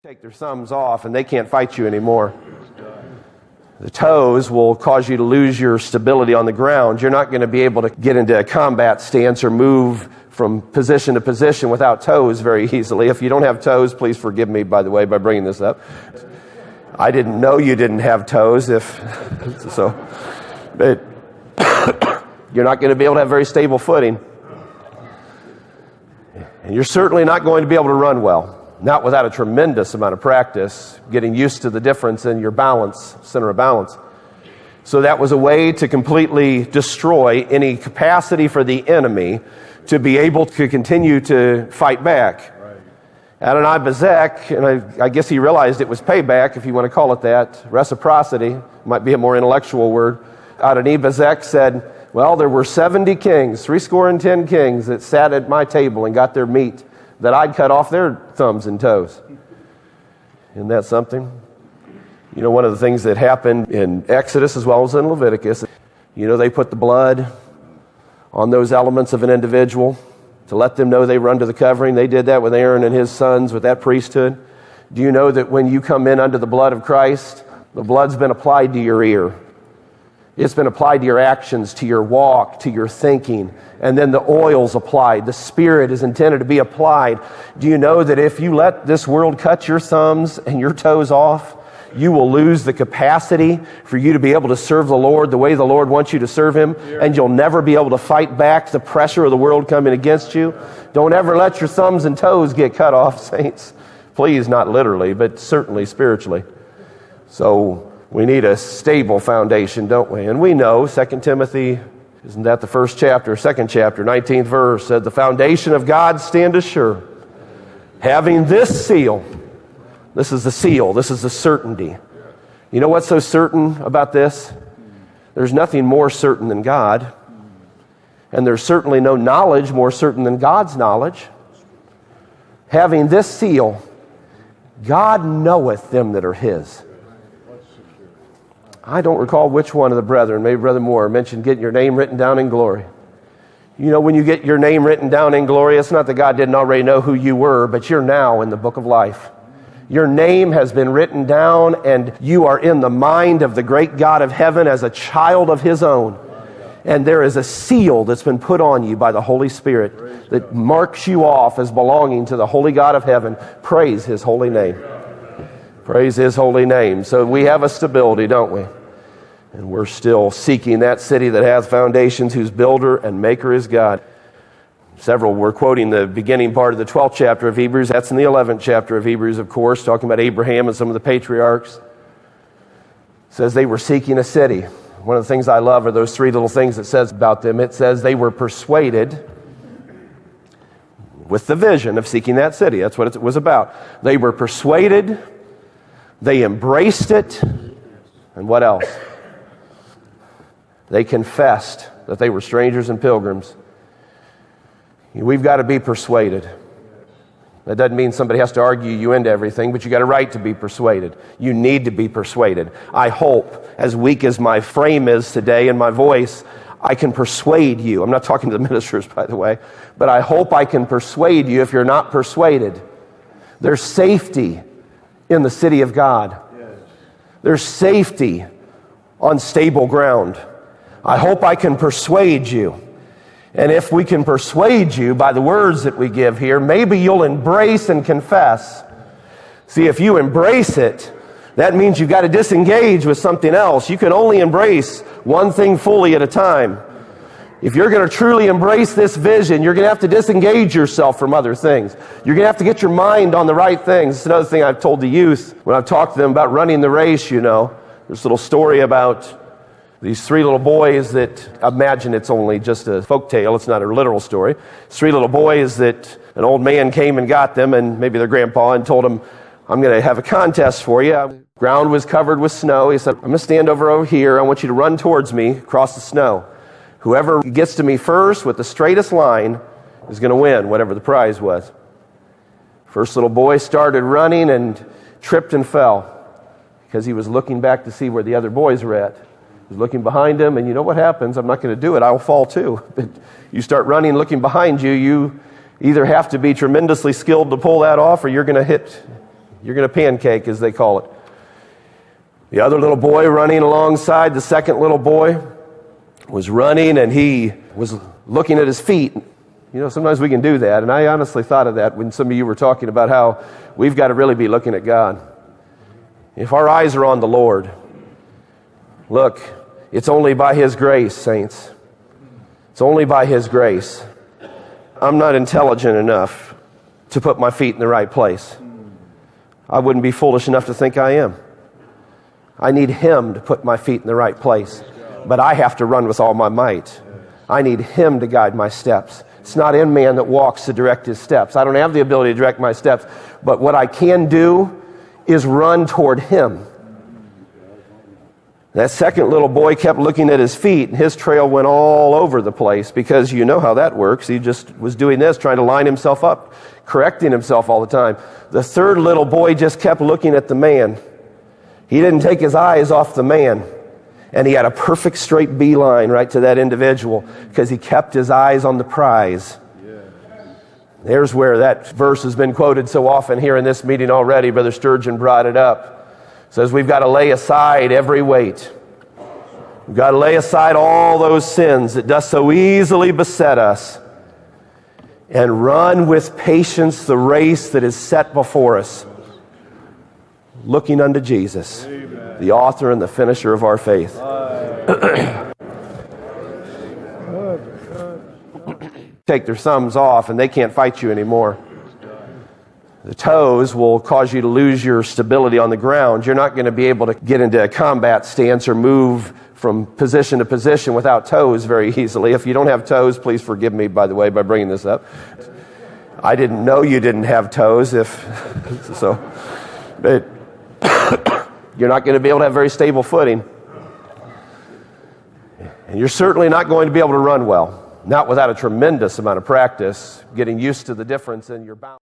Take their thumbs off and they can't fight you anymore. The toes will cause you to lose your stability on the ground. You're not going to be able to get into a combat stance or move from position to position without toes very easily. If you don't have toes, please forgive me, by the way, by bringing this up. I didn't know you didn't have toes, but you're not going to be able to have very stable footing. And you're certainly not going to be able to run well. Not without a tremendous amount of practice, getting used to the difference in your balance, center of balance. So that was a way to completely destroy any capacity for the enemy to be able to continue to fight back. Right. Adonai-Bezek, and I guess he realized it was payback, if you want to call it that, reciprocity, might be a more intellectual word. Adonai-Bezek said, well, there were 70 kings, 70 kings that sat at my table and got their meat, that I'd cut off their thumbs and toes. Isn't that something? You know, one of the things that happened in Exodus as well as in Leviticus, they put the blood on those elements of an individual to let them know they were under the covering. They did that with Aaron and his sons with that priesthood. Do you know that when you come in under the blood of Christ, the blood's been applied to your ear? It's been applied to your actions, to your walk, to your thinking, and then the oil's applied. The Spirit is intended to be applied. Do you know that if you let this world cut your thumbs and your toes off, you will lose the capacity for you to be able to serve the Lord the way the Lord wants you to serve Him, and you'll never be able to fight back the pressure of the world coming against you? Don't ever let your thumbs and toes get cut off, saints. Please, not literally, but certainly spiritually. So we need a stable foundation, don't we? And we know, 2 Timothy, isn't that the first chapter, 2nd chapter, 19th verse, said, the foundation of God standeth sure, having this seal. This is the seal. This is the certainty. You know what's so certain about this? There's nothing more certain than God. And there's certainly no knowledge more certain than God's knowledge. Having this seal, God knoweth them that are His. I don't recall which one of the brethren, maybe Brother Moore, mentioned getting your name written down in glory. You know, when you get your name written down in glory, it's not that God didn't already know who you were, but you're now in the book of life. Your name has been written down, and you are in the mind of the great God of heaven as a child of His own. And there is a seal that's been put on you by the Holy Spirit that marks you off as belonging to the holy God of heaven. Praise His holy name. Praise His holy name. So we have a stability, don't we? And we're still seeking that city that has foundations, whose builder and maker is God. Several were quoting the beginning part of the 12th chapter of Hebrews. That's in the 11th chapter of Hebrews, of course, talking about Abraham and some of the patriarchs. It says they were seeking a city. One of the things I love are those three little things it says about them. It says they were persuaded with the vision of seeking that city. That's what it was about. They were persuaded. They embraced it. And what else? They confessed that they were strangers and pilgrims. We've got to be persuaded. That doesn't mean somebody has to argue you into everything, but you got a right to be persuaded. You need to be persuaded. I hope, as weak as my frame is today and my voice, I can persuade you. I'm not talking to the ministers, by the way, but I hope I can persuade you if you're not persuaded. There's safety in the city of God. There's safety on stable ground. I hope I can persuade you. And if we can persuade you by the words that we give here, maybe you'll embrace and confess. See, if you embrace it, that means you've got to disengage with something else. You can only embrace one thing fully at a time. If you're going to truly embrace this vision, you're going to have to disengage yourself from other things. You're going to have to get your mind on the right things. It's another thing I've told the youth when I've talked to them about running the race, There's a little story about these three little boys that, imagine it's only just a folk tale, it's not a literal story. Three little boys that an old man came and got them, and maybe their grandpa, and told them, I'm going to have a contest for you. The ground was covered with snow. He said, I'm going to stand over here. I want you to run towards me across the snow. Whoever gets to me first with the straightest line is going to win, whatever the prize was. First little boy started running and tripped and fell because he was looking back to see where the other boys were at. He was looking behind him, and you know what happens? I'm not going to do it. I'll fall too. But you start running, looking behind you, you either have to be tremendously skilled to pull that off, or you're going to hit You're going to pancake, as they call it. The other little boy running alongside the second little boy was running, and he was looking at his feet. You know, sometimes we can do that, and I honestly thought of that when some of you were talking about how we've got to really be looking at God. If our eyes are on the Lord, look, it's only by His grace, saints. It's only by His grace. I'm not intelligent enough to put my feet in the right place. I wouldn't be foolish enough to think I am. I need Him to put my feet in the right place. But I have to run with all my might. I need Him to guide my steps. It's not in man that walks to direct his steps. I don't have the ability to direct my steps. But what I can do is run toward Him. That second little boy kept looking at his feet, and his trail went all over the place, because you know how that works. He just was doing this, trying to line himself up, correcting himself all the time. The third little boy just kept looking at the man. He didn't take his eyes off the man. And he had a perfect straight beeline right to that individual, because he kept his eyes on the prize. There's where that verse has been quoted so often here in this meeting already. Brother Sturgeon brought it up. It says we've got to lay aside every weight. We've got to lay aside all those sins that does so easily beset us, and run with patience the race that is set before us, looking unto Jesus, Amen, the author and the finisher of our faith. Take their thumbs off and they can't fight you anymore. The toes will cause you to lose your stability on the ground. You're not going to be able to get into a combat stance or move from position to position without toes very easily. If you don't have toes, please forgive me, by the way, by bringing this up. I didn't know you didn't have toes, but you're not going to be able to have very stable footing. And you're certainly not going to be able to run well, not without a tremendous amount of practice, getting used to the difference in your balance.